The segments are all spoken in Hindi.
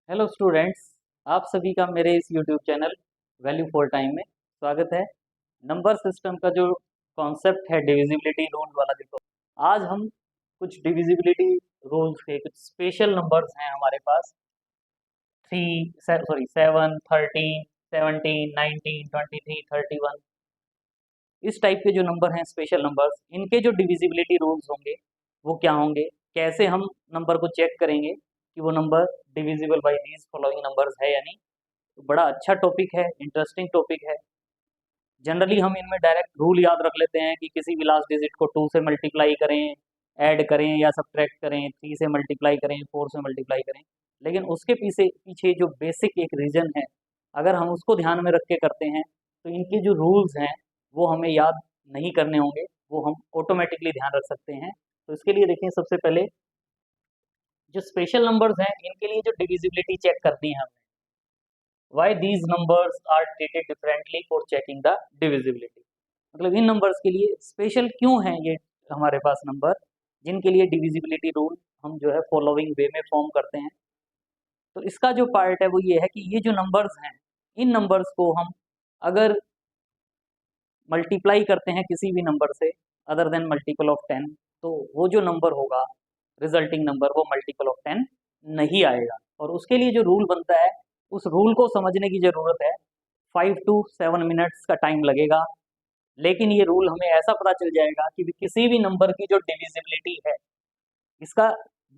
हेलो स्टूडेंट्स, आप सभी का मेरे इस YouTube channel value for time में स्वागत है। नंबर सिस्टम का जो कॉन्सेप्ट है डिविजिबिलिटी रूल वाला, देखो आज हम कुछ डिविजिबिलिटी रूल्स के कुछ स्पेशल नंबर्स हैं हमारे पास। 7, 13, 17, 19, 23, 31, इस टाइप के जो नंबर हैं स्पेशल नंबर्स, इनके जो डिविजिबिलिटी रूल्स होंगे वो क्या होंगे, कैसे हम नंबर को चेक करेंगे कि वो number divisible by these following numbers है या नहीं। तो बड़ा अच्छा टॉपिक है, इंटरेस्टिंग टॉपिक है। जनरली हम इनमें डायरेक्ट रूल याद रख लेते हैं कि किसी भी लास्ट डिजिट को 2 से मल्टीप्लाई करें, ऐड करें या सब्ट्रैक्ट करें, 3 से मल्टीप्लाई करें, 4 से मल्टीप्लाई करें। लेकिन उसके पीछे पीछे जो बेसिक एक रीजन है, अगर हम उसको ध्यान में रख के करते हैं तो इनके जो रूल्स हैं वो हमें याद नहीं करने होंगे, वो हम ऑटोमेटिकली ध्यान रख सकते हैं। तो इसके लिए देखिए, सबसे पहले जो स्पेशल नंबर्स हैं इनके लिए जो डिविजिबिलिटी चेक करनी है हमें, why these numbers are treated differently for checking the divisibility। मतलब इन नंबर्स के लिए स्पेशल क्यों हैं ये हमारे पास नंबर, जिनके लिए डिविजिबिलिटी रूल हम जो है फॉलोइंग वे में फॉर्म करते हैं। तो इसका जो पार्ट है वो ये है कि ये जो नंबर्स हैं, इन नंबर्स को हम अगर मल्टीप्लाई करते हैं किसी भी नंबर से अदर देन मल्टीपल ऑफ 10, तो वो जो नंबर होगा रिजल्टिंग नंबर, वो मल्टीपल ऑफ 10 नहीं आएगा। और उसके लिए जो रूल बनता है, उस रूल को समझने की ज़रूरत है। 5 to 7 मिनट्स का टाइम लगेगा, लेकिन ये रूल हमें ऐसा पता चल जाएगा कि किसी भी नंबर की जो डिविजिबिलिटी है, इसका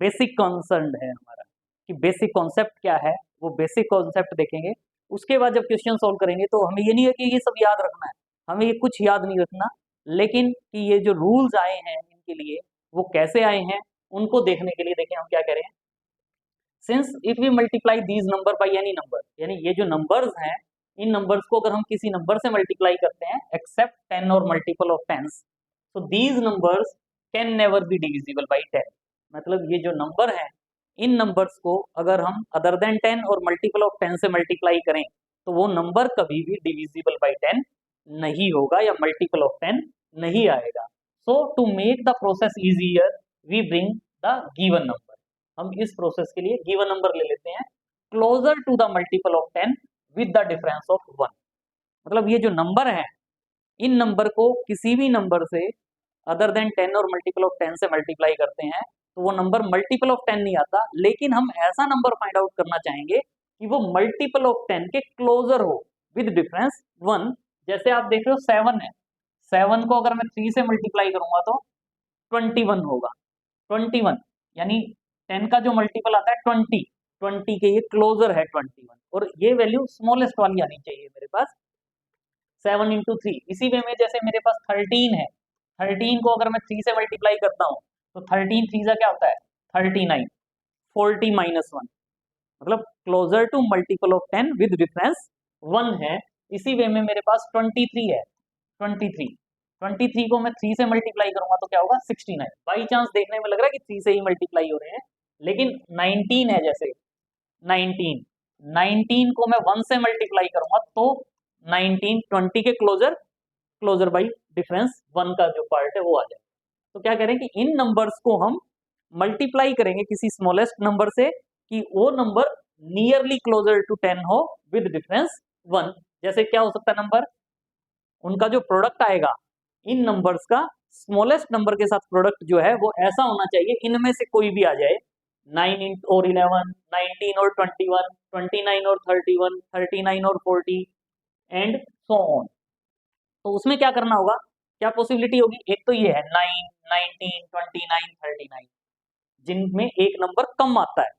बेसिक कॉन्सर्न है हमारा कि बेसिक कॉन्सेप्ट क्या है, वो बेसिक कॉन्सेप्ट देखेंगे। उसके बाद जब क्वेश्चन सॉल्व करेंगे तो हमें ये नहीं है कि ये सब याद रखना है, हमें ये कुछ याद नहीं रखना, लेकिन कि ये जो रूल्स आए हैं इनके लिए वो कैसे आए हैं उनको देखने के लिए देखें हम क्या करें। Since if we multiply these number by any number, यानी ये जो नंबर्स हैं, इन नंबर्स को अगर हम किसी नंबर से मल्टीप्लाई करते हैं एक्सेप्ट 10 और मल्टीपल ऑफ 10, तो these numbers can never be divisible by 10। मतलब ये जो नंबर हैं, इन नंबर्स को अगर हम अदर देन 10 और मल्टीपल ऑफ 10 से मल्टीप्लाई करें तो वो नंबर कभी भी डिविजिबल बाई 10 नहीं होगा या मल्टीपल ऑफ 10 नहीं आएगा। So to make the process easier we bring the given number. हम इस प्रोसेस के लिए गिवन नंबर ले लेते हैं closer to the multiple of 10 with the difference of 1। मतलब ये जो नंबर है, इन नंबर को किसी भी नंबर से अदर देन 10 और मल्टीपल ऑफ 10 से मल्टीप्लाई करते हैं तो वो नंबर मल्टीपल ऑफ 10 नहीं आता, लेकिन हम ऐसा नंबर फाइंड आउट करना चाहेंगे कि वो मल्टीपल ऑफ 10 के क्लोजर हो विद डिफरेंस 1। जैसे आप देख रहे हो 7 है, 7 को अगर मैं 3 से मल्टीप्लाई करूंगा तो 21 होगा। 21 यानी 10 का जो मल्टीपल आता है 20, 20 के ये क्लोजर है 21, और ये वैल्यू स्मॉलेस्ट वाली आनी चाहिए मेरे पास 7 into 3। इसी वे में जैसे मेरे पास 13 है, 13 को अगर मैं 3 से मल्टीप्लाई करता हूँ तो 13 3 क्या होता है 39, 40 -1, मतलब closer to multiple of 10 with difference 1 है। इसी वे में मेरे पास 23 है, 23 को मैं 3 से मल्टीप्लाई करूंगा तो क्या होगा 69। बाई चांस देखने में लग रहा है कि 3 से ही मल्टीप्लाई हो रहे हैं, लेकिन 19 है, जैसे 19, 19 को मैं 1 से मल्टीप्लाई करूंगा तो 19 20 के क्लोजर, क्लोजर बाई डिफरेंस 1 का जो पार्ट है वो आ जाए। तो क्या करें कि इन नंबर्स को हम मल्टीप्लाई करेंगे किसी स्मॉलेस्ट नंबर से कि वो नंबर नियरली क्लोजर टू 10 हो विद डिफरेंस 1। जैसे क्या हो सकता है नंबर, उनका जो प्रोडक्ट आएगा इन नंबर्स का स्मॉलेस्ट नंबर के साथ प्रोडक्ट जो है वो ऐसा होना चाहिए इनमें से कोई भी आ जाए, 9 और 11, 19 और 21, 29 और 31, 39 और 40 एंड सो ऑन। तो उसमें क्या करना होगा, क्या पॉसिबिलिटी होगी, एक तो ये है 9, 19, 29, 39, जिनमें एक नंबर कम आता है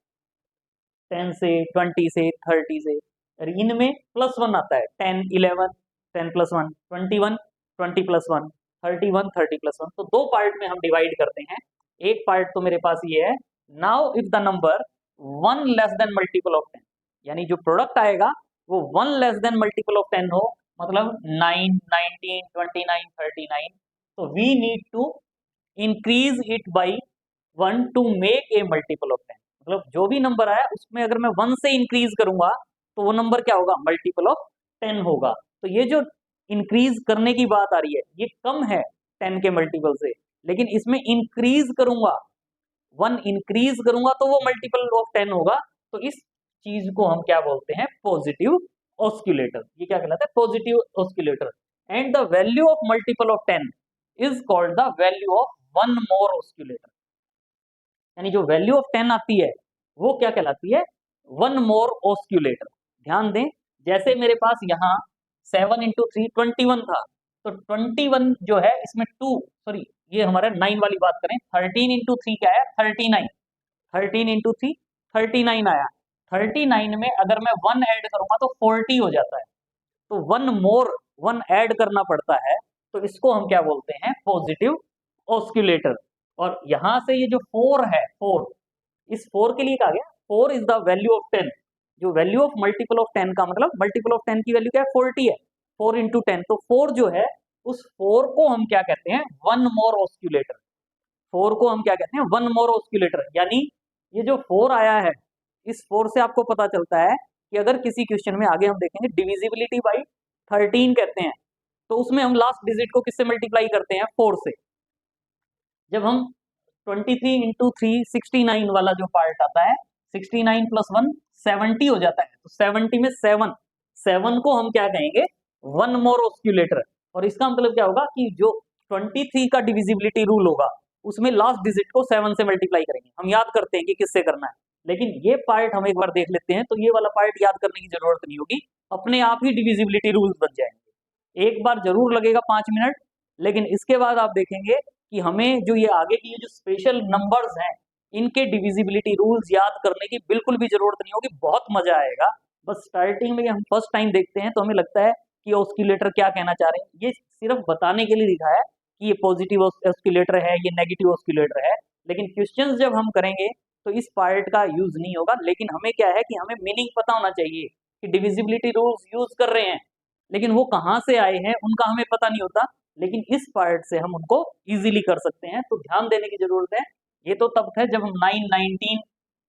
10 से, 20 से, 30 से, और इनमें +1 आता है 10, 11, 10 + 1, 21, 20 + 1, 31, 30 + 1। तो दो पार्ट में हम डिवाइड करते हैं। एक पार्ट तो मेरे पास ये है, now if the number 1 less than multiple of 10, यानी जो प्रोडक्ट आएगा वो 1 लेस देन मल्टीपल ऑफ 10 हो, मतलब 9, 19, 29, 39, तो we need to increase it by 1 to make a multiple of 10। मतलब जो भी नंबर आया उसमें अगर मैं 1 से इंक्रीज करूंगा तो वो नंबर क्या होगा, मल्टीपल ऑफ 10 होगा। तो ये जो इंक्रीज करने की बात आ रही है ये कम है 10 के मल्टीपल से, लेकिन इसमें इंक्रीज करूंगा, 1 इंक्रीज करूंगा तो वो मल्टीपल ऑफ 10 होगा। तो इस चीज को हम क्या बोलते हैं, पॉजिटिव ऑस्किलेटर। ये क्या कहलाता है, positive oscillator. And the value of multiple of 10 is called the value of one more oscillator. यानी जो वैल्यू ऑफ 10 आती है वो क्या कहलाती है, वन मोर ऑस्किलेटर। ध्यान दें, जैसे मेरे पास यहाँ 7 इंटू 3 21 था, तो 21 जो है इसमें 2 सॉरी ये हमारे 9 वाली बात करें, 13 इंटू 3 क्या है 39, 13 इंटू 3 39 आया। 39 में अगर मैं 1 ऐड करूंगा तो 40 हो जाता है, तो वन मोर 1 ऐड करना पड़ता है, तो इसको हम क्या बोलते हैं, पॉजिटिव ऑस्किलेटर। और यहां से ये जो 4 है, 4, इस 4 के लिए कहा गया 4 इज द वैल्यू ऑफ 10। जो वैल्यू ऑफ मल्टीपल ऑफ 10 का मतलब मल्टीपल ऑफ 10 की वैल्यू क्या है, 40 है, 4 इंटू 10, तो 4 जो है उस 4 को हम क्या कहते हैं, वन मोर ऑस्किलेटर। 4 को हम क्या कहते हैं, वन मोर ऑस्किलेटर। यानी ये जो 4 आया है, इस 4 से आपको पता चलता है कि अगर किसी क्वेश्चन में आगे हम देखेंगे डिविजिबिलिटी बाई 13 कहते हैं, तो उसमें हम लास्ट डिजिट को किससे मल्टीप्लाई करते हैं, 4 से। जब हम 23 इंटू 3 69 वाला जो पार्ट आता है, 69 प्लस 1 70 हो जाता है, तो 70 में 7 को हम क्या कहेंगे, वन मोर ऑस्किलेटर। और इसका मतलब क्या होगा कि जो 23 का डिविजिबिलिटी रूल होगा उसमें लास्ट डिजिट को 7 से मल्टीप्लाई करेंगे। हम याद करते हैं कि किससे करना है, लेकिन ये पार्ट हम एक बार देख लेते हैं, तो ये वाला पार्ट याद करने की जरूरत नहीं होगी, अपने आप ही डिविजिबिलिटी रूल्स बन जाएंगे। एक बार जरूर लगेगा 5 मिनट, लेकिन इसके बाद आप देखेंगे कि हमें जो ये आगे की जो स्पेशल नंबर्स हैं इनके डिविजिबिलिटी रूल्स याद करने की बिल्कुल भी जरूरत नहीं होगी, बहुत मजा आएगा। बस स्टार्टिंग में हम फर्स्ट टाइम देखते हैं तो हमें लगता है कि ऑस्किलेटर क्या कहना चाह रहे हैं, ये सिर्फ बताने के लिए लिखा है कि ये पॉजिटिव ऑस्किलेटर है, ये नेगेटिव ऑस्किलेटर है, लेकिन क्वेश्चंस जब हम करेंगे तो इस पार्ट का यूज नहीं होगा। लेकिन हमें क्या है कि हमें मीनिंग पता होना चाहिए कि डिविजिबिलिटी रूल्स यूज कर रहे हैं, लेकिन वो कहाँ से आए हैं उनका हमें पता नहीं होता, लेकिन इस पार्ट से हम उनको इजीली कर सकते हैं, तो ध्यान देने की जरूरत है। ये तो तब है जब हम 9, 19,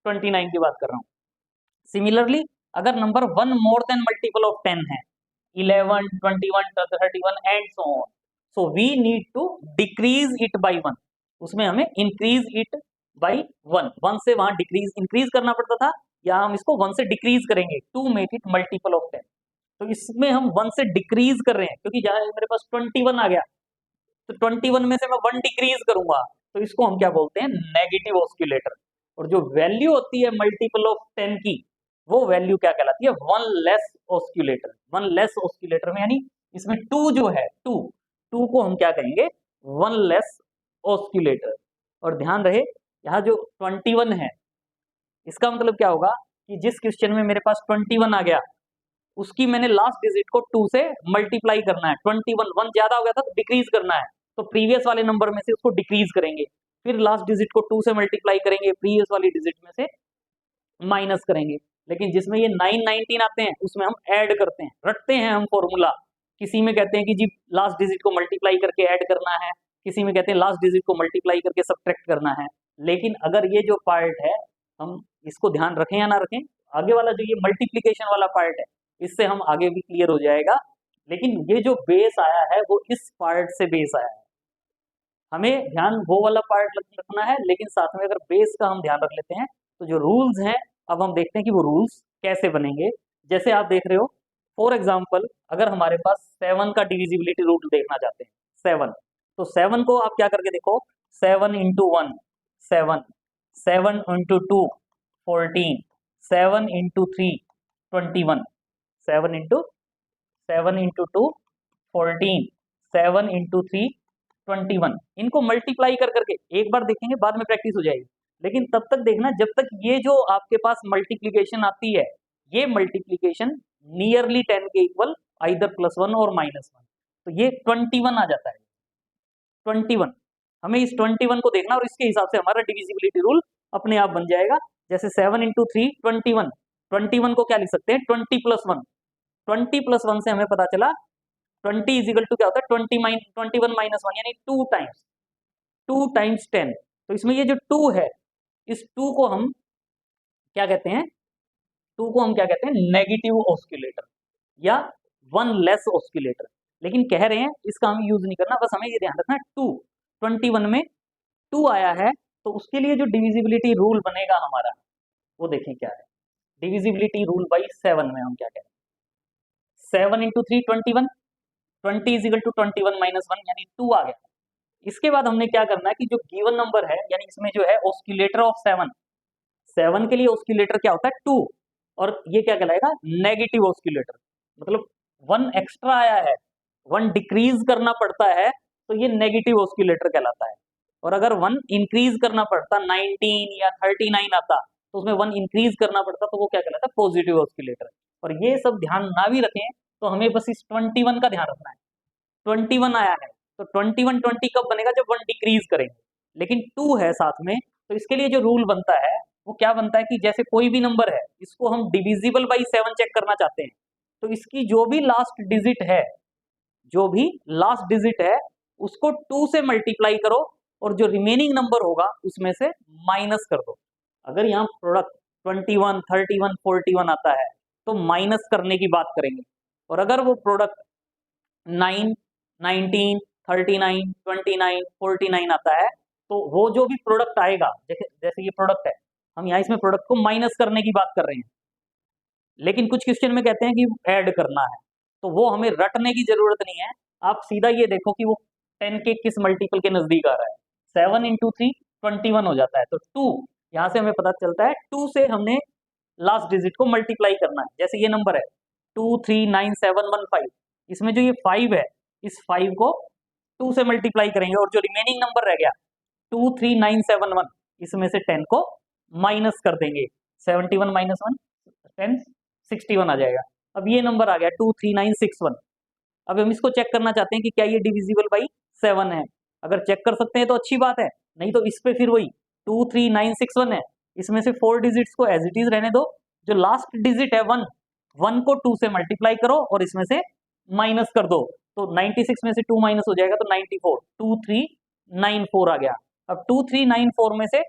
29 की बात कर रहा हूँ। सिमिलरली अगर number 1 more than multiple of 10 है, 11, 21, 31 and so on, so we need to decrease it by 1। उसमें हमें इंक्रीज इट बाई 1, 1 से वहां डिक्रीज इंक्रीज करना पड़ता था, या हम इसको 1 से डिक्रीज करेंगे to make it multiple of 10। तो इसमें हम 1 से डिक्रीज कर रहे हैं, क्योंकि जहां मेरे पास 21 आ गया, तो 21 में से मैं 1 डिक्रीज करूंगा, तो इसको हम क्या बोलते हैं, नेगेटिव ऑस्किलेटर। और जो वैल्यू होती है मल्टीपल ऑफ 10 की, वो वैल्यू क्या कहलाती है, one less oscillator. One less oscillator में यानी इसमें 2 जो है, 2 को हम क्या कहेंगे, वन लेस ऑस्किलेटर। और ध्यान रहे यहाँ जो 21 है, इसका मतलब क्या होगा कि जिस क्वेश्चन में मेरे पास 21 आ गया, उसकी मैंने लास्ट डिजिट को 2 से मल्टीप्लाई करना है। 21 1 ज्यादा हो गया था तो डिक्रीज करना है, तो प्रीवियस वाले नंबर में से उसको डिक्रीज करेंगे, फिर लास्ट डिजिट को 2 से मल्टीप्लाई करेंगे, प्रीवियस वाली डिजिट में से माइनस करेंगे। लेकिन जिसमें ये 9, 19 आते हैं उसमें हम ऐड करते हैं, रटते हैं हम फॉर्मूला। किसी में कहते हैं कि जी लास्ट डिजिट को मल्टीप्लाई करके ऐड करना है, किसी में कहते हैं लास्ट डिजिट को मल्टीप्लाई करके सब्ट्रैक्ट करना है। लेकिन अगर ये जो पार्ट है हम इसको ध्यान रखें या ना रखें, आगे वाला जो ये मल्टीप्लीकेशन वाला पार्ट है इससे हम आगे भी क्लियर हो जाएगा। लेकिन ये जो बेस आया है वो इस पार्ट से बेस आया है, हमें ध्यान वो वाला पार्ट रखना है, लेकिन साथ में अगर बेस का हम ध्यान रख लेते हैं तो जो रूल्स हैं, अब हम देखते हैं कि वो रूल्स कैसे बनेंगे। जैसे आप देख रहे हो, फॉर एग्जाम्पल अगर हमारे पास 7 का डिविजिबिलिटी रूल देखना चाहते हैं, 7, तो 7 को आप क्या करके देखो, 7 into 1 7, 7 into 2 14, 7 into 3 21, 7 into 2 14, 7 into 3 21। इनको मल्टीप्लाई कर करके एक बार देखेंगे, बाद में प्रैक्टिस हो जाएगी, लेकिन तब तक देखना जब तक ये जो आपके पास मल्टीप्लीकेशन आती है, ये मल्टीप्लीकेशन नियरली 10 के इक्वल, आइदर +1 और -1, तो ये 21 आ जाता है। 21 हमें इस 21 को देखना और इसके हिसाब से हमारा डिविजिबिलिटी रूल अपने आप बन जाएगा। जैसे 7 इंटू 3 21, 21 को क्या लिख सकते हैं, 20 + 1, 20 + 1 से हमें पता चला 20 इज इक्वल टू क्या होता है, 21 - 1 यानी 2 टाइम्स 10। तो इसमें ये जो 2 है, इस 2 को हम क्या कहते हैं, 2 को हम क्या कहते हैं, नेगेटिव ऑस्किलेटर या वन लेस ऑस्किलेटर। लेकिन कह रहे हैं इसका हम यूज नहीं करना, बस हमें ये ध्यान रखना 21 में 2 आया है, तो उसके लिए जो डिविजिबिलिटी रूल बनेगा हमारा, वो देखें क्या है। डिविजिबिलिटी रूल बाई 7 में हम क्या कह रहे हैं, 7 into 3 21, 20 is equal to 21 minus 1 यानी 2 आ गया। इसके बाद हमने क्या करना है कि जो गिवन नंबर है यानी इसमें जो है ऑस्किलेटर ऑफ 7, 7 के लिए ऑस्किलेटर क्या होता है 2, और ये क्या कहलाएगा नेगेटिव ऑस्किलेटर, मतलब 1 एक्स्ट्रा आया है, 1 डिक्रीज करना पड़ता है तो ये नेगेटिव ऑस्किलेटर कहलाता है, और अगर 1 इंक्रीज करना पड़ता 19 या 39 आता तो उसमें 1 इंक्रीज करना पड़ता तो वो क्या कहलाता है पॉजिटिव ऑस्किलेटर। और ये सब ध्यान ना भी रखें तो हमें बस इस 21 का ध्यान रखना है, 21 आया है तो 21 20 कब बनेगा जब 1 डिक्रीज करेंगे, लेकिन 2 है साथ में, तो इसके लिए जो रूल बनता है वो क्या बनता है कि जैसे कोई भी नंबर है इसको हम डिविजिबल बाई 7 चेक करना चाहते हैं, तो इसकी जो भी लास्ट डिजिट है, जो भी लास्ट डिजिट है उसको 2 से मल्टीप्लाई करो और जो रिमेनिंग नंबर होगा उसमें से माइनस कर दो। अगर यहाँ प्रोडक्ट 21 31 41 आता है तो माइनस करने की बात करेंगे, और अगर वो प्रोडक्ट 9 19 39 29 49 आता है तो वो जो भी प्रोडक्ट आएगा, जैसे ये प्रोडक्ट है, हम यहाँ इसमें प्रोडक्ट को माइनस करने की बात कर रहे हैं, लेकिन कुछ क्वेश्चन में कहते हैं कि ऐड करना है, तो वो हमें रटने की जरूरत नहीं है, आप सीधा ये देखो कि वो 10 के किस मल्टीपल के नजदीक आ रहा है, 7 इंटू 3 21 हो जाता है, तो 2 यहाँ से हमें पता चलता है 2 से हमने लास्ट डिजिट को मल्टीप्लाई करना है। जैसे ये नंबर है 239715, इसमें जो ये 5 है इस 5 को 2 से मल्टीप्लाई करेंगे और जो रिमेनिंग नंबर रह गया 23971 इसमें से 10 को माइनस कर देंगे, 71 माइनस 1 10 61 आ जाएगा। अब ये नंबर आ गया 23961, अब हम इसको चेक करना चाहते हैं कि क्या ये डिविजिबल बाई 7 है, अगर चेक कर सकते हैं तो अच्छी बात है, नहीं तो इस पे फिर वही 23961 है, इसमें से 4 डिजिट्स को एज इट इज रहने दो, जो लास्ट डिजिट है 1, 1 को 2 से मल्टीप्लाई करो और इसमें से माइनस कर दो, तो 96 में से 2 माइनस हो जाएगा तो 94, 2394 आ गया। अब 2394 में से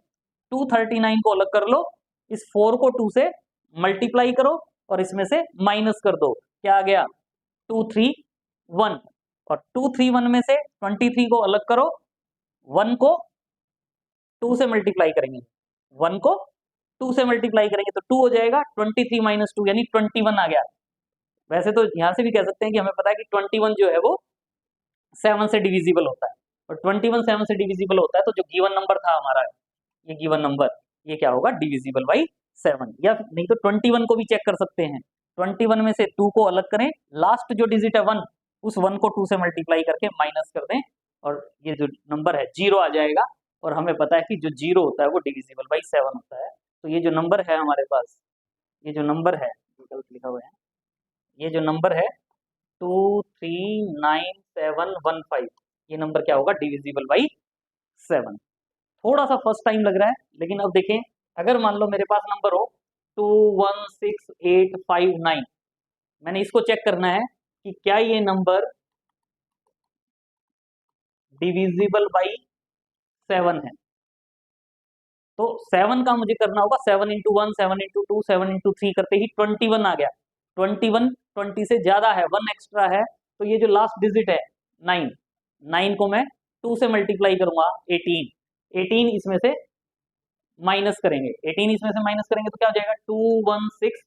239 को अलग कर लो, इस 4 को 2 से मल्टीप्लाई करो और इसमें से माइनस कर दो, क्या आ गया 231, और 231 में से 23 को अलग करो, 1 को 2 से मल्टीप्लाई करेंगे, 1 को 2 से मल्टीप्लाई करेंगे तो 2 हो जाएगा, 23 माइनस 2 यानी 21 आ गया। वैसे तो यहां से भी कह सकते हैं कि हमें पता है कि 21 जो है वो 7 से डिविजिबल होता है, और 21 7 से डिविजिबल होता है, तो जो गिवन नंबर था हमारा ये गिवन नंबर ये क्या होगा डिविजिबल बाई 7, या नहीं तो 21 को भी चेक कर सकते हैं, 21 में से 2 को अलग करें, लास्ट जो डिजिट है 1 उस 1 को 2 से मल्टीप्लाई करके माइनस कर दें और ये जो नंबर है 0 आ जाएगा, और हमें पता है कि जो 0 होता है वो डिविजिबल बाई 7 होता है। तो ये जो नंबर है हमारे पास, ये जो नंबर है गलत लिखा हुआ है, ये जो नंबर है 239715, ये नंबर क्या होगा डिविजिबल बाई 7। थोड़ा सा फर्स्ट टाइम लग रहा है, लेकिन अब देखें अगर मान लो मेरे पास नंबर हो 216859, मैंने इसको चेक करना है कि क्या ये नंबर डिविजिबल बाई 7 है, तो 7 का मुझे करना होगा 7 इंटू 1 7 इंटू 2 7 इंटू 3 करते ही 21 आ गया, 21 20 से ज्यादा है, 1 एक्स्ट्रा है, तो ये जो लास्ट डिजिट है 9, 9 को मैं 2 से मल्टीप्लाई करूंगा 18, 18 इसमें से माइनस करेंगे, 18 इसमें से माइनस करेंगे तो क्या हो जाएगा 216,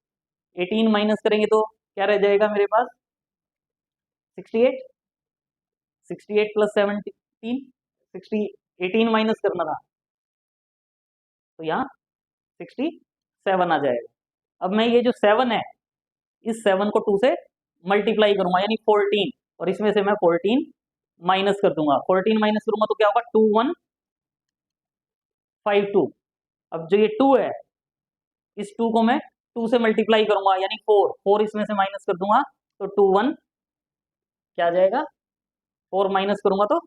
18 माइनस करेंगे तो क्या रह जाएगा मेरे पास 68, 68 प्लस 17 60, 18 माइनस करना था तो यहाँ 67 आ जाएगा। अब मैं ये जो 7 है इस 7 को 2 से मल्टीप्लाई करूंगा यानी 14, और इसमें से मैं 14 माइनस कर दूंगा, 14 माइनस करूंगा तो क्या होगा 2152। अब जो ये 2 है इस 2 को मैं 2 से मल्टीप्लाई करूंगा यानी 4, 4 इसमें से माइनस कर दूंगा तो 21 क्या आ जाएगा, 4 माइनस करूंगा तो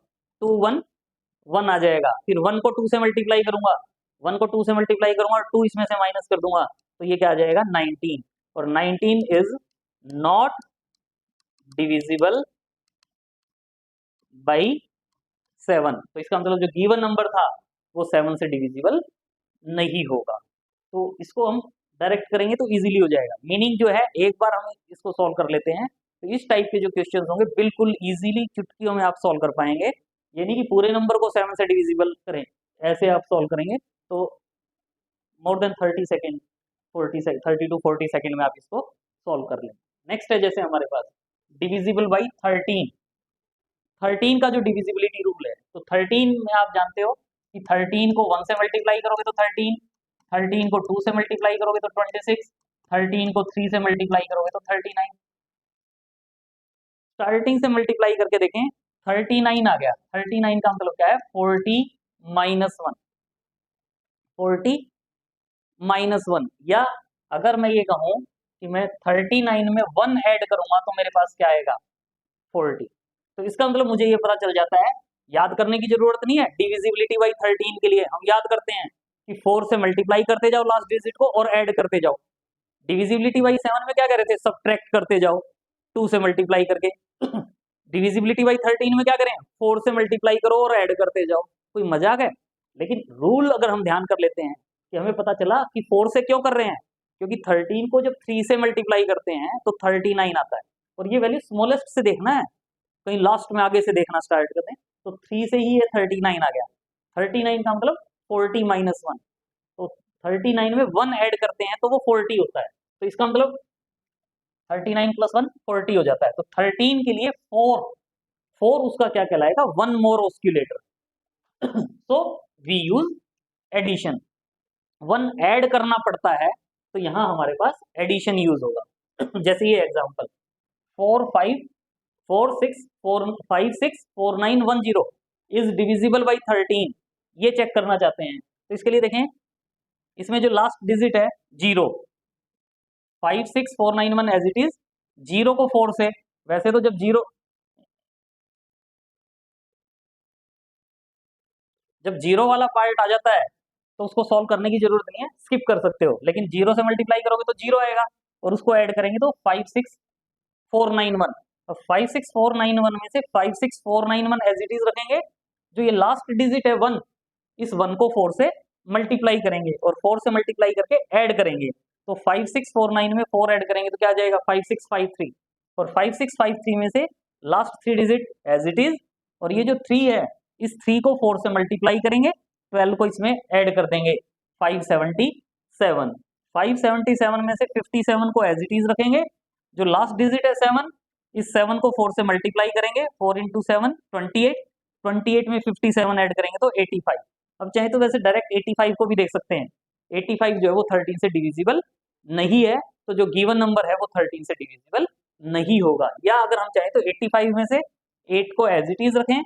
211 आ जाएगा, फिर 1 को 2 से मल्टीप्लाई करूंगा, 1 को 2 से मल्टीप्लाई करूंगा और 2 इसमें से माइनस कर दूंगा तो ये क्या आ जाएगा 19, और 19 इज नॉट डिविजिबल बाई 7, तो इसका मतलब जो गिवन नंबर था वो 7 से डिविजिबल नहीं होगा। तो इसको हम डायरेक्ट करेंगे तो इजीली हो जाएगा, मीनिंग जो है एक बार हम इसको सॉल्व कर लेते हैं तो इस टाइप के जो क्वेश्चंस होंगे बिल्कुल इजीली चुटकियों में आप सॉल्व कर पाएंगे, ये नहीं कि पूरे नंबर को 7 से डिविजिबल करें, ऐसे आप सॉल्व करेंगे तो more than 30 second 30 to 40 second में आप इसको सॉल्व कर लेंगे। नेक्स्ट है जैसे हमारे पास डिविजिबल बाई 13। 13 का जो डिविजिबिलिटी रूल है, तो 13 में आप जानते हो कि 13 को 1 से मल्टीप्लाई करोगे तो 13, 13 को 2 से मल्टीप्लाई करोगे तो 26, 13 को 3 से मल्टीप्लाई करोगे तो 39। स्टार्टिंग से मल्टीप्लाई करके देखें, 39 आ गया। 39 का मतलब क्या है? 40 माइनस 1, 40 माइनस 1। या अगर मैं ये कहूं कि मैं 39 में 1 ऐड करूंगा तो मेरे पास क्या आएगा? 40। तो इसका मतलब मुझे ये पता चल जाता है, याद करने की जरूरत नहीं है। डिविजिबिलिटी बाई 13 के लिए हम याद करते हैं कि 4 से मल्टीप्लाई करते जाओ लास्ट डिजिट को और ऐड करते जाओ। डिविजिबिलिटी बाई 7 में क्या कर रहे थे? सब्ट्रैक्ट करते जाओ 2 से मल्टीप्लाई करके। डिविजिबिलिटी बाई 13 में क्या करें? 4 से मल्टीप्लाई करो और ऐड करते जाओ। कोई मजाक है? लेकिन रूल अगर हम ध्यान कर लेते हैं कि हमें पता चला कि 4 से क्यों कर रहे हैं, क्योंकि 13 को जब 3 से मल्टीप्लाई करते हैं तो 39 आता है। और ये वैल्यू स्मॉलेस्ट से देखना है, कहीं लास्ट में आगे से देखना स्टार्ट कर दें तो 3 से ही ये 39 आ गया। 39 का मतलब 40 माइनस 1, तो 39 में 1 ऐड करते हैं तो वो 40 होता है। तो इसका मतलब 39 प्लस 1 40 हो जाता है। तो 13 के लिए 4 उसका क्या कहलाएगा? 1 more osculator. So we use addition. 1 add करना पड़ता है तो यहां हमारे पास एडिशन यूज होगा। जैसे ये एग्जांपल 4 5 4 6 4 5 6 4 9 1 0 इज डिविजिबल बाई 13। ये चेक करना चाहते हैं तो इसके लिए देखें, इसमें जो लास्ट डिजिट है 0, 5 6 4 9 1 एज इट इज। 0 को 4 से, वैसे तो जब जीरो वाला पार्ट आ जाता है तो उसको सॉल्व करने की जरूरत नहीं है, स्किप कर सकते हो। लेकिन 0 से मल्टीप्लाई करोगे तो 0 आएगा और उसको ऐड करेंगे तो 5 6 4 9 1। और 5 6 4 9 1 में से 5 6 4 9 1 एज इट इज रखेंगे। जो ये लास्ट डिजिट है 1, इस 1 को 4 से मल्टीप्लाई करेंगे और 4 से मल्टीप्लाई करके ऐड करेंगे। तो 5 6 4 9 में 4 ऐड करेंगे तो क्या आ जाएगा? 5 6 5 3। और 5 6 5 3 में से last 3 digit as it is, और ये जो 3 है इस 3 को 4 से मल्टीप्लाई करेंगे, 12 को इसमें ऐड कर देंगे, 577। 577 में से 57 को एज इट इज रखेंगे। जो लास्ट डिजिट है 7, इस 7 को 4 से मल्टीप्लाई करेंगे, 4 इंटू 7 28, 28 में 57 ऐड करेंगे तो 85। अब चाहे तो वैसे डायरेक्ट 85 को भी देख सकते हैं। 85 जो है वो 13 से डिविजिबल नहीं है, तो जो गिवन नंबर है वो 13 से डिविजिबल नहीं होगा। या अगर हम चाहें तो 85 में से 8 को एज इट इज रखें,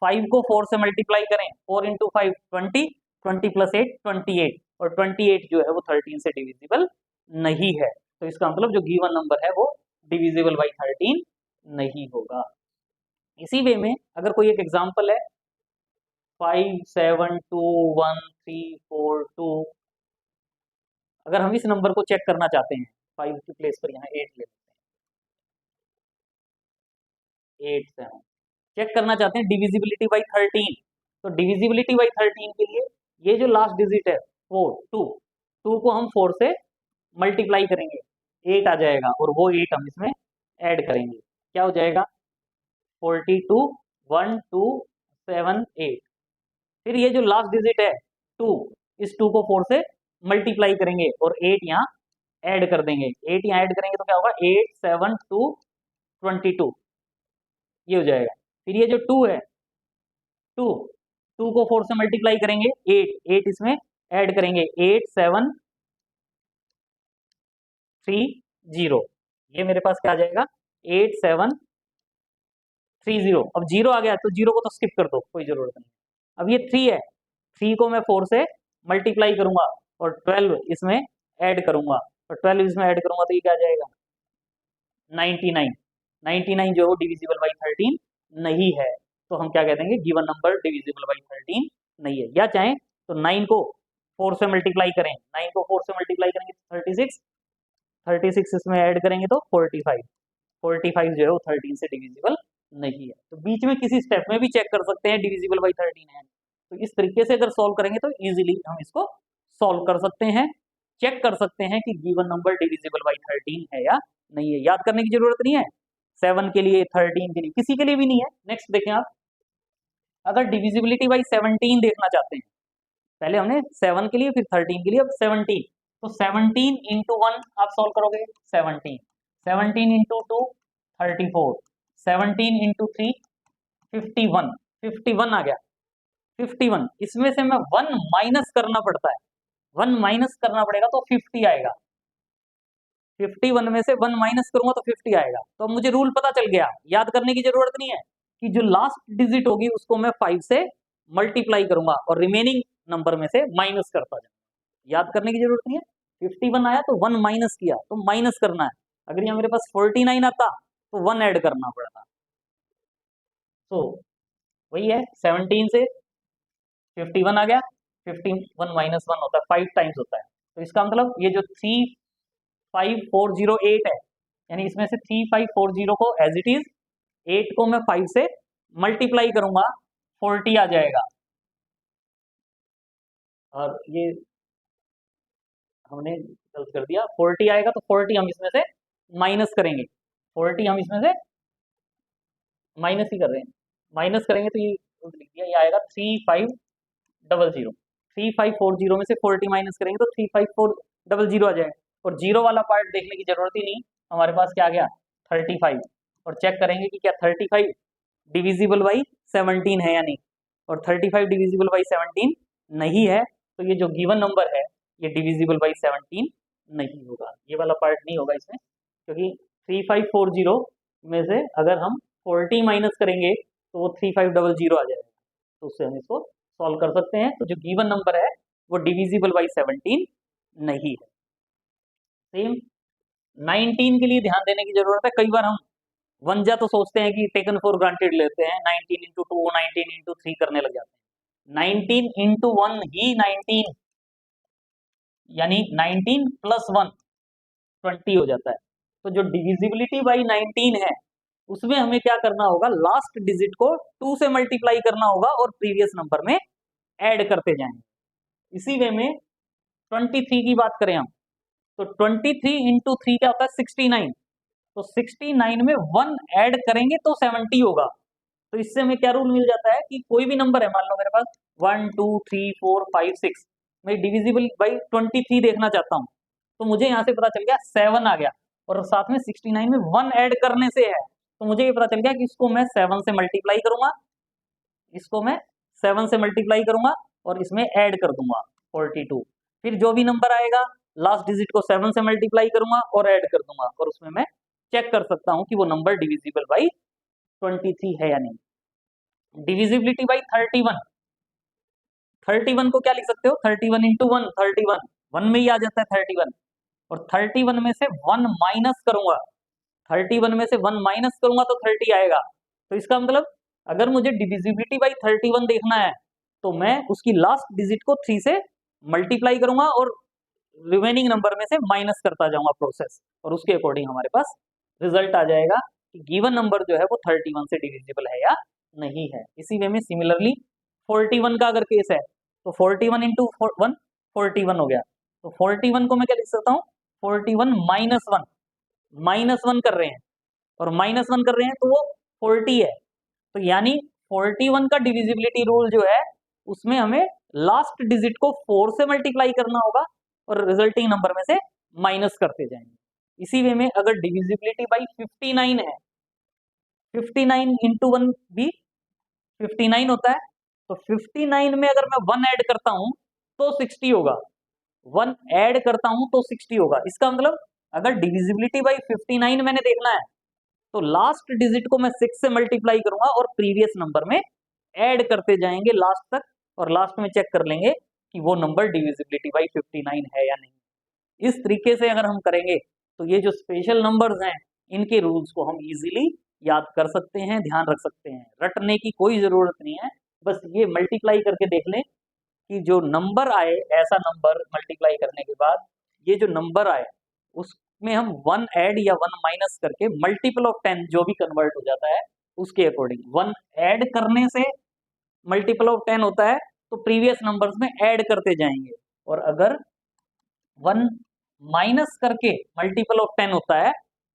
5 को 4 से मल्टीप्लाई करें, 4 इंटू 5 20, 20 प्लस 8 28, और 28 जो है वो 13 से डिविजिबल नहीं है। तो इसका मतलब जो गिवन नंबर है वो डिविजिबल बाई 13 नहीं होगा। इसी वे में अगर कोई एक एग्जांपल है 5 7 2 1 3 4 2, अगर हम इस नंबर को चेक करना चाहते हैं, 5 की प्लेस पर यहाँ 8 ले लेते हैं, 8 7 चेक करना चाहते हैं डिविजिबिलिटी बाई 13। तो डिविजिबिलिटी बाई 13 के लिए ये जो लास्ट डिजिट है 4 2, 2 को हम 4 से मल्टीप्लाई करेंगे, 8 आ जाएगा और वो 8 हम इसमें ऐड करेंगे, क्या हो जाएगा? 42 1 2 7 8। फिर ये जो लास्ट डिजिट है 2, इस 2 को 4 से मल्टीप्लाई करेंगे और 8 यहाँ ऐड कर देंगे, 8 यहाँ ऐड करेंगे तो क्या होगा? 8 7 2 22, ये हो जाएगा। फिर ये जो 2 है 2, 2 को 4 से मल्टीप्लाई करेंगे, 8 8 इसमें ऐड करेंगे, 8 7 3 0, ये मेरे पास क्या आ जाएगा? 8 7 3 0। अब 0 आ गया तो 0 को तो स्किप कर दो, कोई जरूरत नहीं। अब ये 3 है, 3 को मैं 4 से मल्टीप्लाई करूंगा और 12 इसमें ऐड करूंगा, और 12 इसमें ऐड करूंगा तो ये क्या आ जाएगा? 99। 99 जो है वो डिविजिबल बाई 13 नहीं है। तो हम क्या कह देंगे? गिवन नंबर डिविजिबल बाई 13 नहीं है। या चाहें तो 9 को 4 से मल्टीप्लाई करें, 9 को 4 से मल्टीप्लाई करेंगे तो 36, 36 इसमें ऐड करेंगे तो 45, 45 जो है वो 13 से डिविजिबल नहीं है। तो बीच में किसी स्टेप में भी चेक कर सकते हैं डिविजिबल बाई 13 है। तो इस तरीके से अगर सॉल्व करेंगे तो इजीली हम इसको सॉल्व कर सकते हैं, चेक कर सकते हैं कि गिवन नंबर डिविजिबल बाई 13 है या नहीं है। याद करने की जरूरत नहीं है, 7 के लिए 13 के लिए किसी के लिए भी नहीं है। नेक्स्ट देखें आप, अगर डिविजिबिलिटी बाई 17 देखना चाहते हैं, पहले हमने 7 के लिए फिर 13 के लिए, अब 17 तो 17 इंटू 1 आप सॉल्व करोगे, 17 इंटू 2 34, 17 इंटू 3 51, 51 आ गया, 51। इसमें से मैं 1 माइनस करना पड़ता है, 1 माइनस करना पड़ेगा तो 50 आएगा, 51 में से 1 माइनस करूंगा तो 50 आएगा। तो अब मुझे रूल पता चल गया, याद करने की जरूरत नहीं है कि जो लास्ट डिजिट होगी उसको मैं 5 से मल्टीप्लाई करूंगा और रिमेनिंग नंबर में से माइनस करता जाऊंगा। याद करने की जरूरत नहीं है, 51 आया तो 1 माइनस किया तो माइनस करना है। अगर यहाँ मेरे पास 49 आता तो 1 ऐड करना पड़ता। तो वही है, 17 से 51 आ गया, 51 माइनस 1 होता है, 5 टाइम्स होता है। तो इसका मतलब ये जो 35408 है, यानी इसमें से 3540 को एज इट इज 8 को मैं 5 से मल्टीप्लाई करूंगा, 40 आ जाएगा। और ये हमने गलत कर दिया, 40 आएगा तो 40 हम इसमें से माइनस करेंगे, 40 हम इसमें से माइनस ही कर रहे हैं, माइनस करेंगे तो ये लिख दिया, ये आएगा 3500, 3540 में से 40 माइनस करेंगे तो 35400 आ जाएगा। और जीरो वाला पार्ट देखने की जरूरत ही नहीं, हमारे पास क्या आ गया 35। और चेक करेंगे कि क्या 35 डिविजिबल बाई 17 है या नहीं, और 35 डिविजिबल बाई 17 नहीं है, तो ये जो गिवन नंबर है ये डिविजिबल बाई 17 नहीं होगा, ये वाला पार्ट नहीं होगा इसमें, क्योंकि 3540 में से अगर हम 40 माइनस करेंगे तो वो 3500 आ जाएगा, तो उससे हम इसको सॉल्व कर सकते हैं। तो जो गिवन नंबर है वो डिविजिबल बाई 17 नहीं है। सेम 19 के लिए ध्यान देने की जरूरत है, कई बार हम वनजा तो सोचते हैं कि टेकन फॉर ग्रांटेड लेते हैं, 19 इंटू 2 19 इंटू 3 करने लग जाते हैं। 19 इंटू 1 ही 19, यानी 19 प्लस 1 20 हो जाता है। तो जो डिविजिबिलिटी बाई 19 है उसमें हमें क्या करना होगा, लास्ट डिजिट को 2 से मल्टीप्लाई करना होगा और प्रीवियस नंबर में ऐड करते जाएंगे। इसी वे में 23 की बात करें हम, तो 23 इंटू 3 क्या होता है 69, तो 69 में 1 ऐड करेंगे तो 70 होगा। तो इससे हमें क्या रूल मिल जाता है कि कोई भी नंबर है, मान लो मेरे पास 1 2 3 4 5 6, मैं डिविजिबल बाई 23 देखना चाहता हूँ, तो मुझे यहाँ से पता चल गया 7 आ गया, और साथ में 69 में 1 ऐड करने से है, तो मुझे ये पता चल गया कि इसको मैं 7 से मल्टीप्लाई करूंगा, इसको मैं 7 से मल्टीप्लाई करूंगा और इसमें ऐड कर दूंगा 42। फिर जो भी नंबर आएगा लास्ट डिजिट को 7 से मल्टीप्लाई करूंगा और ऐड कर दूंगा, और उसमें मैं चेक कर सकता हूं कि वो नंबर डिविजिबल बाई 23 है या नहीं। डिविजिबिलिटी बाई 31, 31 को क्या लिख सकते हो, 31 इंटू 1 31, 1 में ही आ जाता है 31, और 31 में से 1 माइनस करूंगा, 31 में से 1 माइनस करूंगा तो 30 आएगा। तो इसका मतलब अगर मुझे डिविजिबिलिटी बाई 31 देखना है तो मैं उसकी लास्ट डिजिट को 3 से मल्टीप्लाई करूंगा और रिमेनिंग नंबर में से माइनस करता जाऊंगा प्रोसेस, और उसके अकॉर्डिंग हमारे पास रिजल्ट आ जाएगा कि गिवन नंबर जो है वो 31 से डिविजिबल है या नहीं है। इसी वे में सिमिलरली 41 का अगर केस है तो 41 इंटू 1 41 हो गया, तो 41 को मैं क्या लिख सकता हूँ 41 माइनस 1, माइनस 1 कर रहे हैं और माइनस 1 कर रहे हैं तो वो 40 है, तो यानी 41 का डिविजिबिलिटी रूल जो है उसमें हमें लास्ट डिजिट को 4 से मल्टीप्लाई करना होगा और रिजल्टिंग नंबर में से माइनस करते जाएंगे। इसी वे में अगर डिविजिबिलिटी बाई 59 है, 59 इंटू 1 भी 59 होता है, तो 59 में अगर मैं 1 ऐड करता हूं तो 60 होगा, 1 ऐड करता हूं तो 60 होगा। इसका मतलब अगर डिविजिबिलिटी बाई 59 मैंने देखना है तो लास्ट डिजिट को मैं 6 से मल्टीप्लाई करूंगा और प्रीवियस नंबर में ऐड करते जाएंगे लास्ट तक, और लास्ट में चेक कर लेंगे कि वो नंबर डिविजिबिलिटी बाई 59 है या नहीं। इस तरीके से अगर हम करेंगे तो ये जो स्पेशल नंबर्स हैं इनके रूल्स को हम इजीली याद कर सकते हैं, ध्यान रख सकते हैं, रटने की कोई जरूरत नहीं है। बस ये मल्टीप्लाई करके देख लें कि जो नंबर आए, ऐसा नंबर मल्टीप्लाई करने के बाद ये जो नंबर आए उसमें हम 1 ऐड या 1 माइनस करके मल्टीपल ऑफ 10 जो भी कन्वर्ट हो जाता है उसके अकॉर्डिंग, 1 ऐड करने से मल्टीपल ऑफ 10 होता है तो प्रीवियस नंबर्स में ऐड करते जाएंगे, और अगर 1 माइनस करके मल्टीपल ऑफ 10 होता है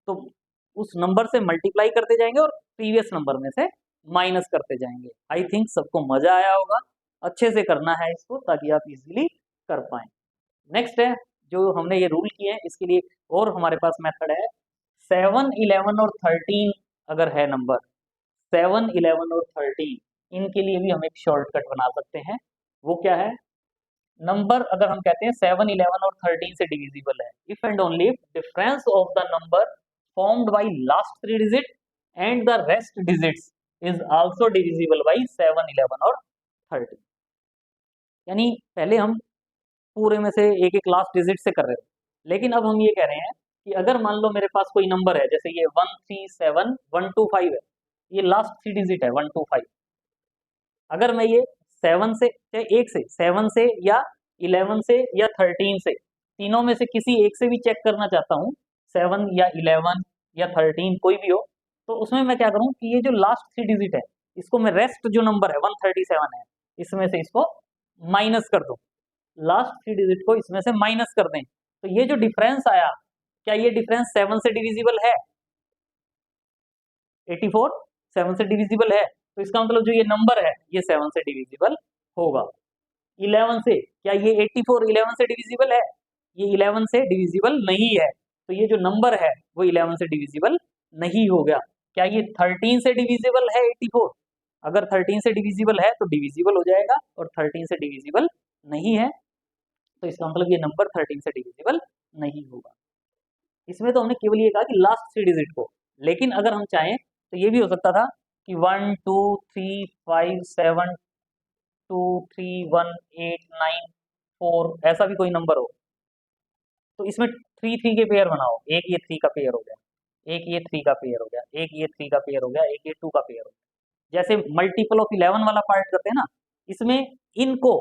तो उस नंबर से मल्टीप्लाई करते जाएंगे और प्रीवियस नंबर में से माइनस करते जाएंगे। आई थिंक सबको मजा आया होगा, अच्छे से करना है इसको ताकि आप इजीली कर पाए। नेक्स्ट है जो हमने ये रूल किए हैं इसके लिए और हमारे पास मेथड है। 7, 11 और 13 अगर है नंबर, 7, 11 और 13 इनके लिए भी हम एक शॉर्टकट बना सकते हैं। वो क्या है? नंबर अगर हम कहते हैं 7, 11 और 13 से डिविजिबल है if and only if difference of the number formed by last 3 digit and the rest digits is also divisible by 7, 11 और 13। यानी पहले हम पूरे में से एक एक लास्ट डिजिट से कर रहे थे, लेकिन अब हम ये कह रहे हैं कि अगर मान लो मेरे पास कोई नंबर है, जैसे ये 137125 है, ये लास्ट 3 डिजिट है 125। अगर मैं ये 7 से, चाहे एक से, 7 से या 11 से या 13 से, तीनों में से किसी एक से भी चेक करना चाहता हूँ, 7 या 11 या 13 कोई भी हो, तो उसमें मैं क्या करूँ कि ये जो लास्ट 3 डिजिट है इसको मैं रेस्ट जो नंबर है 137 है इसमें से इसको माइनस कर दूं, लास्ट 3 डिजिट को इसमें से माइनस कर दें, तो ये जो डिफरेंस आया, क्या ये डिफरेंस 7 से डिविजिबल है? 84 7 से डिविजिबल है, तो इसका मतलब जो ये नंबर है ये 7 से डिविजिबल होगा। 11 से, क्या ये 84 11 से डिविजिबल है? ये 11 से डिविजिबल नहीं है, तो ये जो नंबर है वो 11 से डिविजिबल नहीं हो गया। क्या ये 13 से डिविजिबल है 84? अगर 13 से डिविजिबल है तो डिविजिबल हो जाएगा, और 13 से डिविजिबल नहीं है तो इसका मतलब ये नंबर 13 से डिविजिबल नहीं होगा। इसमें तो हमने केवल ये कहा कि लास्ट 3 डिजिट को, लेकिन अगर हम चाहें तो ये भी हो सकता था कि 1 2 3 5 7 2 3 1 8 9 4 ऐसा भी कोई नंबर हो, तो इसमें 3 3 के पेयर बनाओ, एक ये 3 का पेयर हो गया, एक ये 3 का पेयर हो गया, एक ये 3 का पेयर हो गया, एक ये 2 का पेयर हो गया। जैसे मल्टीपल ऑफ 11 वाला पार्ट करते हैं ना, इसमें इनको,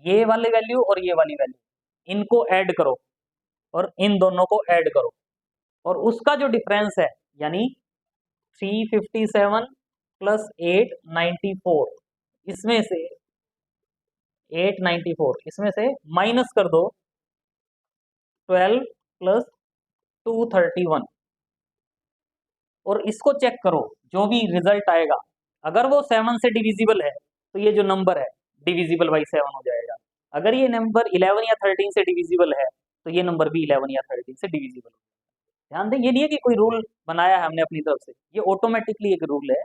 ये वाली वैल्यू और ये वाली वैल्यू, इनको ऐड करो और इन दोनों को ऐड करो, और उसका जो डिफरेंस है यानी 357 प्लस 894, इसमें से 894 इसमें से माइनस कर दो 12 प्लस 231, और इसको चेक करो, जो भी रिजल्ट आएगा अगर वो 7 से डिविजिबल है तो ये जो नंबर है डिविजिबल बाई 7 हो जाएगा। अगर ये नंबर 11 या 13 से डिविजिबल है तो ये नंबर भी 11 या 13 से डिविजिबल हो। ध्यान दें, ये नहीं है कि कोई रूल बनाया है हमने अपनी तरफ से, ये ऑटोमेटिकली एक रूल है।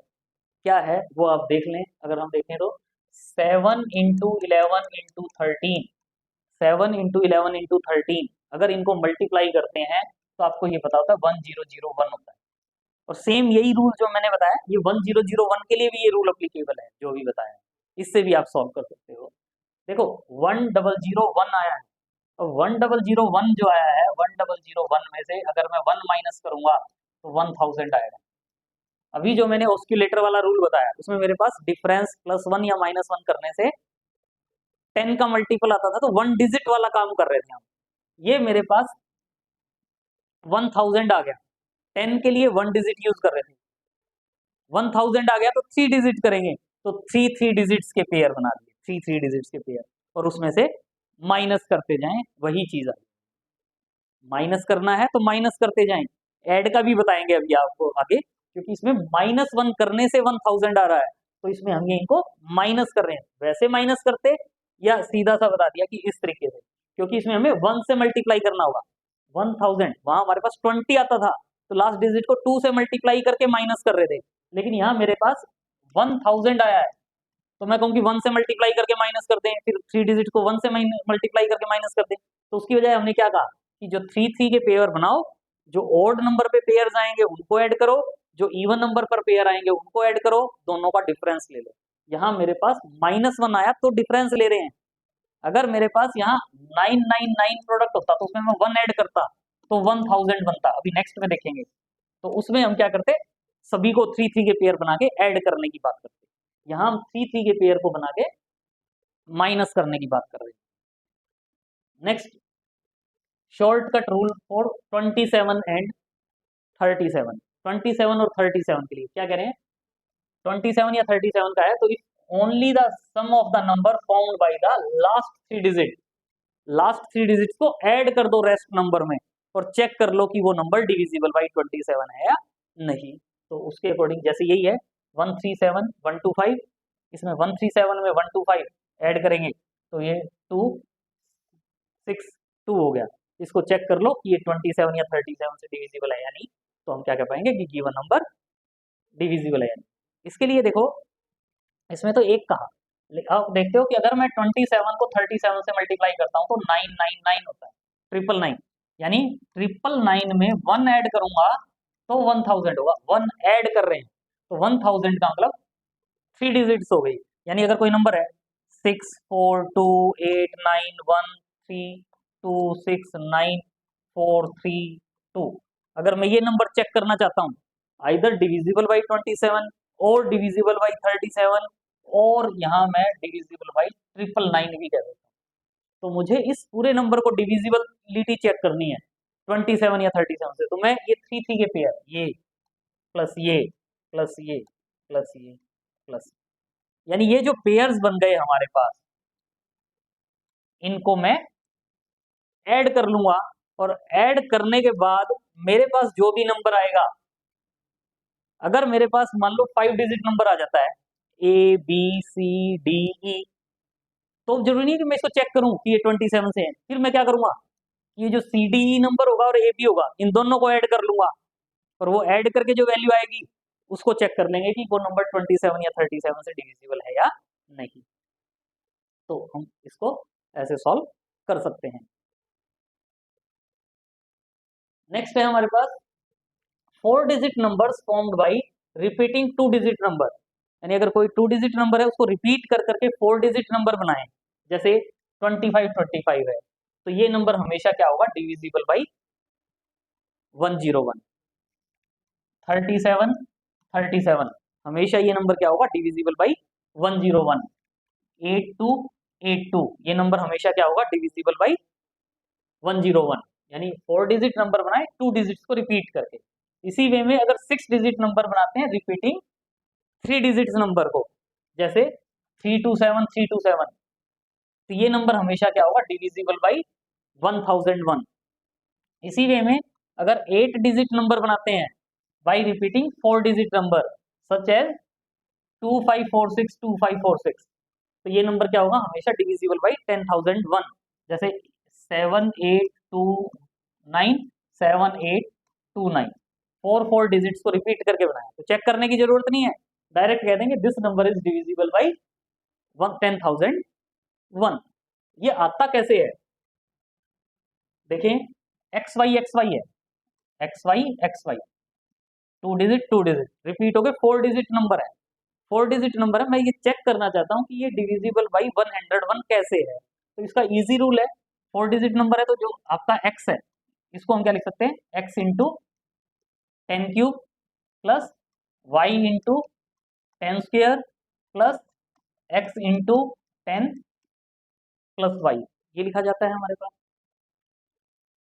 क्या है वो आप देख लें, अगर हम देखें तो 7 इंटू 11 इंटू 13, 7 इंटू 11 इंटू 13 अगर इनको मल्टीप्लाई करते हैं तो आपको ये पता होता है 1001 होता है। और सेम यही रूल जो मैंने बताया ये 1001 के लिए भी ये रूल अप्लीकेबल है, जो भी बताया, इससे भी आप सॉल्व कर सकते हो। देखो 1001 आया है, तो 1001 जो आया है 1001 में से अगर मैं 1 माइनस करूंगा तो 1000 आएगा। अभी जो मैंने ऑस्किलेटर वाला रूल बताया उसमें मेरे पास डिफरेंस +1 या -1 करने से 10 का मल्टीपल आता था, तो 1 डिजिट वाला काम कर रहे थे हम। ये मेरे पास 1000 आ गया, 10 के लिए 1 डिजिट यूज कर रहे थे, 1000 आ गया तो 3 डिजिट करेंगे, तो 3 डिजिट्स के पेयर बना दिए, 3 डिजिट्स के पेयर, और उसमें से माइनस करते जाएं, वही चीज आई। माइनस करना है तो माइनस करते जाएं, ऐड का भी बताएंगे अभी आपको आगे, क्योंकि इसमें -1 करने से 1000 आ रहा है, तो इसमें हम ये इनको माइनस कर रहे हैं, वैसे माइनस करते या सीधा सा बता दिया कि इस तरीके से, क्योंकि इसमें हमें 1 से मल्टीप्लाई करना होगा। 1000 वहां हमारे पास 20 आता था, तो लास्ट डिजिट को 2 से मल्टीप्लाई करके माइनस कर रहे थे, लेकिन यहाँ मेरे पास 1000 आया है, तो मैं कहूँ कि 1 से मल्टीप्लाई करके माइनस कर दें, फिर 3 डिजिट को 1 से मल्टीप्लाई करके माइनस कर दें, तो उसकी बजाय हमने क्या कहा कि जो 3 के पेयर बनाओ, जो ऑड नंबर पे पेयर आएंगे उनको ऐड करो, जो इवन नंबर पर पेयर आएंगे उनको ऐड करो, दोनों का डिफरेंस ले लो। यहाँ मेरे पास -1 आया तो डिफरेंस ले रहे हैं, अगर मेरे पास यहाँ 999 प्रोडक्ट होता तो उसमें मैं 1 ऐड करता तो 1000 बनता, अभी नेक्स्ट में देखेंगे। तो उसमें हम क्या करते, सभी को 3 के पेयर बना के ऐड करने की बात करते, यहाँ हम 3 के पेयर को बना के माइनस करने की बात कर रहे हैं। Next shortcut rule for 27 and 37, 27 और 37 के लिए क्या कह रहे हैं, 27 या 37 का है तो if only the sum of the number found by the last 3 digit, last 3 digit को ऐड कर दो रेस्ट नंबर में और चेक कर लो कि वो नंबर डिविजिबल बाय 27 है या नहीं। तो उसके अकॉर्डिंग जैसे यही है 137 125, इसमें 137 में 125 ऐड करेंगे तो ये 2 6 2 हो गया। इसको चेक कर लो कि ये 27 या 37 से डिविजिबल है या नहीं, तो हम क्या कह पाएंगे कि गिवन नंबर डिविजिबल है या नहीं। इसके लिए देखो, इसमें तो एक कहा, आप देखते हो कि अगर मैं 27 को 37 से मल्टीप्लाई करता हूँ तो 999 होता है, 999, यानी 999 में 1 ऐड करूंगा तो 1000 होगा। 1 ऐड कर रहे हैं तो 1000 का मतलब 3 डिजिट्स हो गई। यानी अगर कोई नंबर है 642891326943 2, अगर मैं ये नंबर चेक करना चाहता हूँ आइदर डिविजिबल बाई 27 और डिविजिबल बाई 37, और यहाँ मैं डिविजिबल बाई 999 भी कह देता हूँ, तो मुझे इस पूरे नंबर को डिविजिबिलिटी चेक करनी है 27 या 37 से, तो मैं ये 3 के पेयर, ये प्लस ये प्लस ये प्लस ये प्लस, यानी ये जो पेयर्स बन गए हमारे पास, इनको मैं ऐड कर लूंगा, और ऐड करने के बाद मेरे पास जो भी नंबर आएगा, अगर मेरे पास मान लो 5 डिजिट नंबर आ जाता है ABCDE, तो जरूरी नहीं कि मैं इसको चेक करूं कि ये 27 से है, फिर मैं क्या करूंगा, ये जो CDE नंबर होगा और AB होगा, इन दोनों को ऐड कर लूंगा, और वो ऐड करके जो वैल्यू आएगी उसको चेक कर लेंगे कि वो नंबर 27 या 37 से डिविजिबल है या नहीं। तो हम इसको ऐसे सॉल्व कर सकते हैं। नेक्स्ट है हमारे पास 4 digit numbers formed by repeating 2 digit number, यानी अगर कोई 2 डिजिट नंबर है उसको रिपीट कर करके 4 डिजिट नंबर बनाए, जैसे 25 है, तो ये नंबर हमेशा क्या होगा, डिविजिबल बाई 101। 37 हमेशा ये नंबर क्या होगा, डिविजिबल बाई 101। 82 ये नंबर हमेशा क्या होगा, डिविजिबल बाई 101, यानी 4 डिजिट नंबर बनाए 2 डिजिट्स को रिपीट करके। इसी वे में अगर 6 डिजिट नंबर बनाते हैं रिपीटिंग 3 डिजिट्स नंबर को, जैसे 327 तो ये नंबर हमेशा क्या होगा, डिविजिबल बाई 1001। इसी वे में अगर 8 डिजिट नंबर बनाते हैं by repeating 4 digit number such as 2546 तो ये नंबर क्या होगा, हमेशा डिविजिबल बाई 10001, जैसे 7829 4 डिजिट्स को रिपीट करके बनाया, तो चेक करने की जरूरत नहीं है, डायरेक्ट कह देंगे this number is divisible by 10001। ये आता कैसे है, देखें XY है, XY 2 डिजिट रिपीट हो गए, 4 डिजिट नंबर है, 4 डिजिट नंबर है, मैं ये चेक करना चाहता हूँ कि ये डिविजिबल बाई 101 कैसे है, तो इसका इजी रूल है, 4 डिजिट नंबर है तो जो आपका x है इसको हम क्या लिख सकते हैं, x into 10³ plus y into 10² plus x into 10 plus y, ये लिखा जाता है हमारे पास।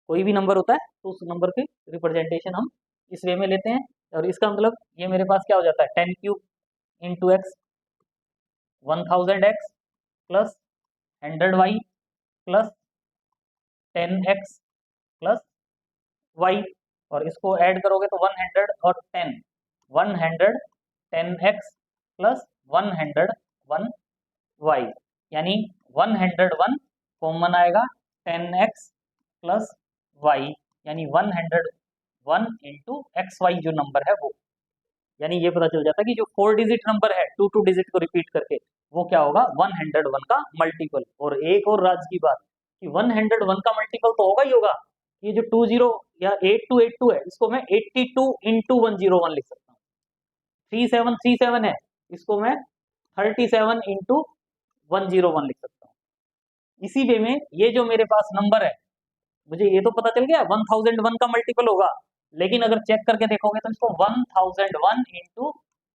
कोई भी नंबर होता है तो उस नंबर की रिप्रेजेंटेशन हम इस वे में लेते हैं, और इसका मतलब ये मेरे पास क्या हो जाता है, 10³ into x 1000x plus 100y plus 10x plus y, और इसको ऐड करोगे तो 100 और 10 110x प्लस 101y, यानी 101 कॉमन आएगा, 10x प्लस y, यानी 101 इंटू XY जो नंबर है वो, यानी ये पता चल जाता है कि जो 4 डिजिट नंबर है 2 डिजिट को रिपीट करके वो क्या होगा, 101 का मल्टीपल। और एक और राज की बात कि 101 का मल्टीपल तो होगा ही होगा, ये जो 20 या 8282 है इसको मैं 82 इंटू 101 लिख सकता हूँ, 3737 है इसको मैं 37 इंटू 101 लिख सकता हूँ। इसी वे में ये जो मेरे पास नंबर है, मुझे ये तो पता चल गया 1001 का मल्टीपल होगा, लेकिन अगर चेक करके देखोगे तो इसको 1001 इंटू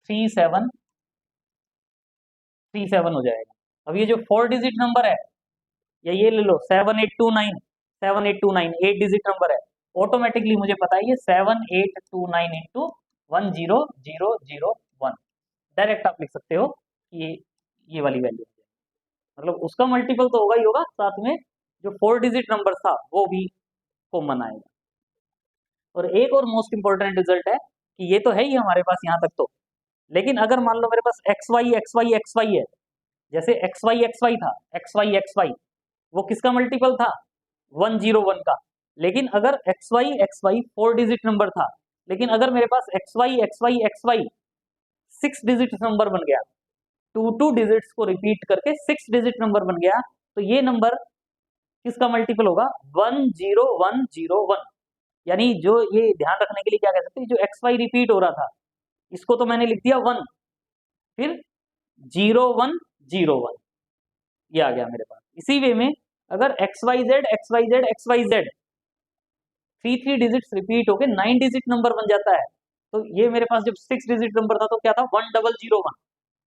3737 हो जाएगा। अब ये जो 4 डिजिट नंबर है, या ये ले लो 7829 8 डिजिट नंबर है, ऑटोमेटिकली मुझे पता है ये 7829 इंटू 10001, डायरेक्ट आप लिख सकते हो कि ये वाली वैल्यू, मतलब उसका मल्टीपल तो होगा ही होगा, साथ में जो 4 डिजिट नंबर था वो भी कॉमन आएगा। और एक और मोस्ट इंपॉर्टेंट रिजल्ट है कि ये तो है ही हमारे पास यहाँ तक तो, लेकिन अगर मान लो मेरे पास XY है, जैसे XY था, XY वो किसका मल्टीपल था, 101 का। लेकिन अगर XY 4 डिजिट नंबर था, लेकिन अगर मेरे पास XY 6 डिजिट नंबर बन गया, 2 डिजिट्स को रिपीट करके 6 डिजिट नंबर बन गया, तो ये नंबर किसका मल्टीपल होगा? 10101। यानी जो ये ध्यान रखने के लिए क्या कह सकते हैं, जो XY रिपीट हो रहा था इसको तो मैंने लिख दिया 1, फिर 0101, ये आ गया मेरे पास। इसी वे में अगर XYZ 3 डिजिट्स रिपीट होके 9 डिजिट नंबर बन जाता है, तो ये मेरे पास जब 6 डिजिट नंबर था तो क्या था? 1001।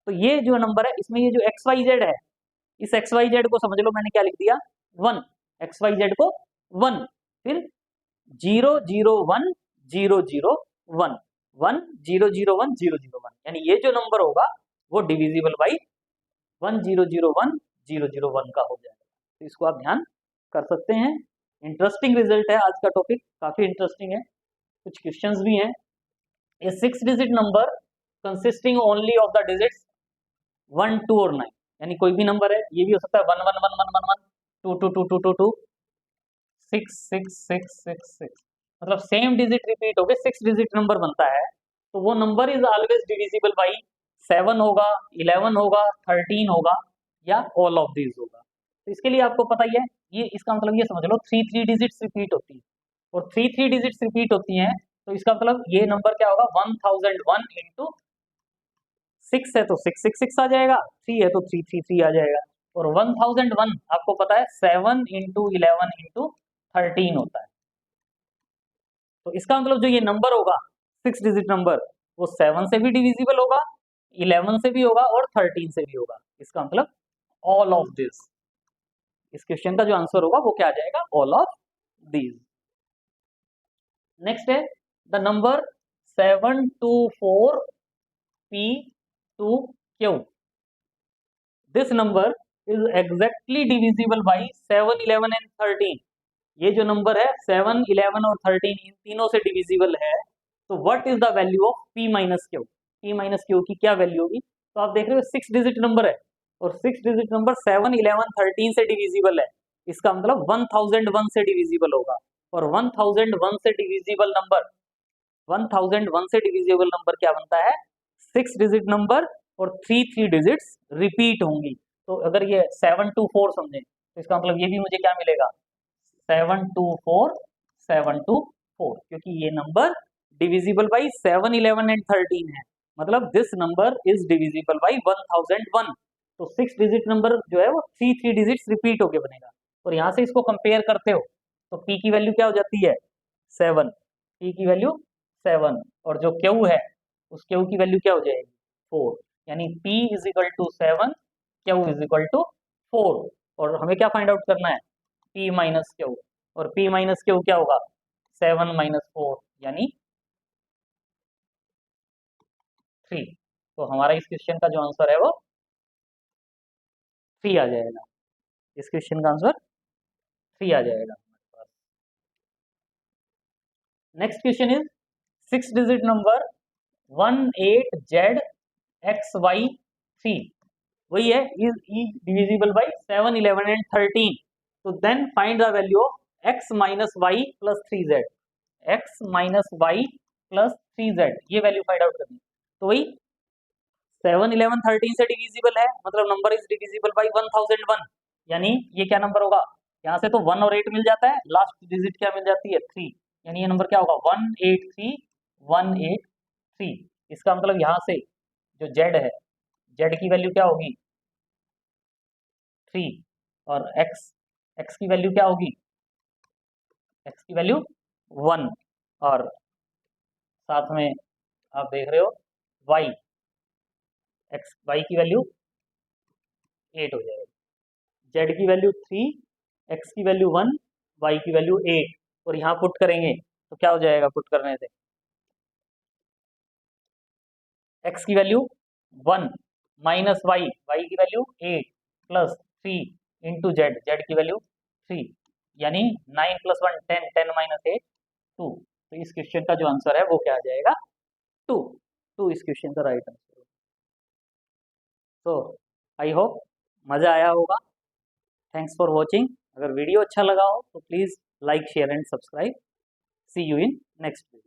तो ये जो नंबर है इसमें ये जो XYZ है, इस XYZ को समझ लो मैंने क्या लिख दिया? 1। XYZ को 1, फिर 001001, 1001 यानी ये जो नंबर होगा वो डिविजिबल बाई 1001 का हो जाएगा। तो इसको आप ध्यान कर सकते हैं। इंटरेस्टिंग रिजल्ट है आज का टॉपिक, काफी इंटरेस्टिंग है, कुछ क्वेश्चंस भी हैं। ए 6 digit number consisting only of the digits 1 2 और 9, यानी कोई भी नंबर है, ये भी हो सकता है 1 1 1 1 1 1 2 2 2 2 2 2 6 6 6 6 6, मतलब सेम डिजिट रिपीट होके 6 डिजिट नंबर बनता है, तो वो number is always divisible by 7 होगा, 11 होगा, 13 होगा, या ऑल ऑफ दीज होगा। तो इसके लिए आपको पता ही है, ये इसका मतलब ये समझ लो 3 डिजिट्स रिपीट होती है, और 3 डिजिट्स रिपीट होती हैं, तो इसका मतलब ये नंबर क्या होगा? 1001 इंटू 6 है तो 6 आ जाएगा, 3 है तो 3 आ जाएगा, और 1001 आपको पता है 7 इंटू 11 इंटू 13 होता है। तो इसका मतलब जो ये नंबर होगा 6 डिजिट नंबर, वो 7 से भी डिविजिबल होगा, 11 से भी होगा, और 13 से भी होगा। इसका मतलब ऑल ऑफ दिस, इस क्वेश्चन का जो आंसर होगा वो क्या आ जाएगा? All of these. नेक्स्ट है the number 724P2Q। This number is exactly divisible by 7 11 and 13। ये जो नंबर है 7 11 और 13 इन तीनों से डिविजिबल है, तो what is the value of P minus Q? P minus Q की क्या वैल्यू होगी? तो आप देख रहे हो 6 डिजिट नंबर है, और 6 डिजिट नंबर 7 11 13 से डिविजिबल है, इसका मतलब 1001 से डिविजिबल होगा, और 1001 से डिविजिबल नंबर 1001 से डिविजिबल नंबर क्या बनता है? 6 डिजिट नंबर, और 3 डिजिट्स रिपीट होंगी। तो अगर ये 724 समझें, तो इसका मतलब ये भी मुझे क्या मिलेगा? 724 क्योंकि ये नंबर डिविजिबल बाई 7 11 एंड 13 है, मतलब this number is divisible by 1001। तो 6 डिजिट नंबर जो है वो 3 डिजिट्स रिपीट होके बनेगा, और यहाँ से इसको कंपेयर करते हो तो P की वैल्यू क्या हो जाती है? 7। P की वैल्यू 7, और जो Q है उस Q की वैल्यू क्या हो जाएगी? 4। यानी P is equal to 7, Q is equal to 4, और हमें क्या फाइंड आउट करना है? P माइनस Q, और P माइनस Q क्या होगा? 7 माइनस 4 यानी 3। तो हमारा इस क्वेश्चन का जो आंसर है वो 3 आ जाएगा। इस क्वेश्चन का आंसर 3 आ जाएगा। Next question is 6 digit number 18ZXY3, वही है, इज डिविजिबल बाई 7 11 एंड 13। तो then find the value of x minus y plus 3z। x minus y plus 3z, ये वैल्यू फाइंड आउट करनी। तो वही 7 11 13 से डिविजिबल है, मतलब नंबर इज डिविजिबल बाई 1001, यानी ये क्या नंबर होगा? यहाँ से तो 1 और 8 मिल जाता है, लास्ट डिजिट क्या मिल जाती है? 3, यानी ये नंबर क्या होगा? 183 इसका मतलब यहाँ से जो z है, z की वैल्यू क्या होगी? 3, और x की वैल्यू क्या होगी? x की वैल्यू 1, और साथ में आप देख रहे हो y, y की वैल्यू 8 हो जाएगी, z की वैल्यू 3, x की वैल्यू 1, y की वैल्यू 8, और यहाँ पुट करेंगे तो क्या हो जाएगा? पुट करने से x की वैल्यू 1 माइनस y की वैल्यू 8 प्लस 3 इंटू z की वैल्यू 3, यानी 9 प्लस 1 10, 10 माइनस 8 2। तो इस क्वेश्चन का जो आंसर है वो क्या आ जाएगा? 2 इस क्वेश्चन का राइट आंसर। तो आई होप मजा आया होगा। Thanks for watching. अगर वीडियो अच्छा लगा हो तो please like share and subscribe. See you in next video.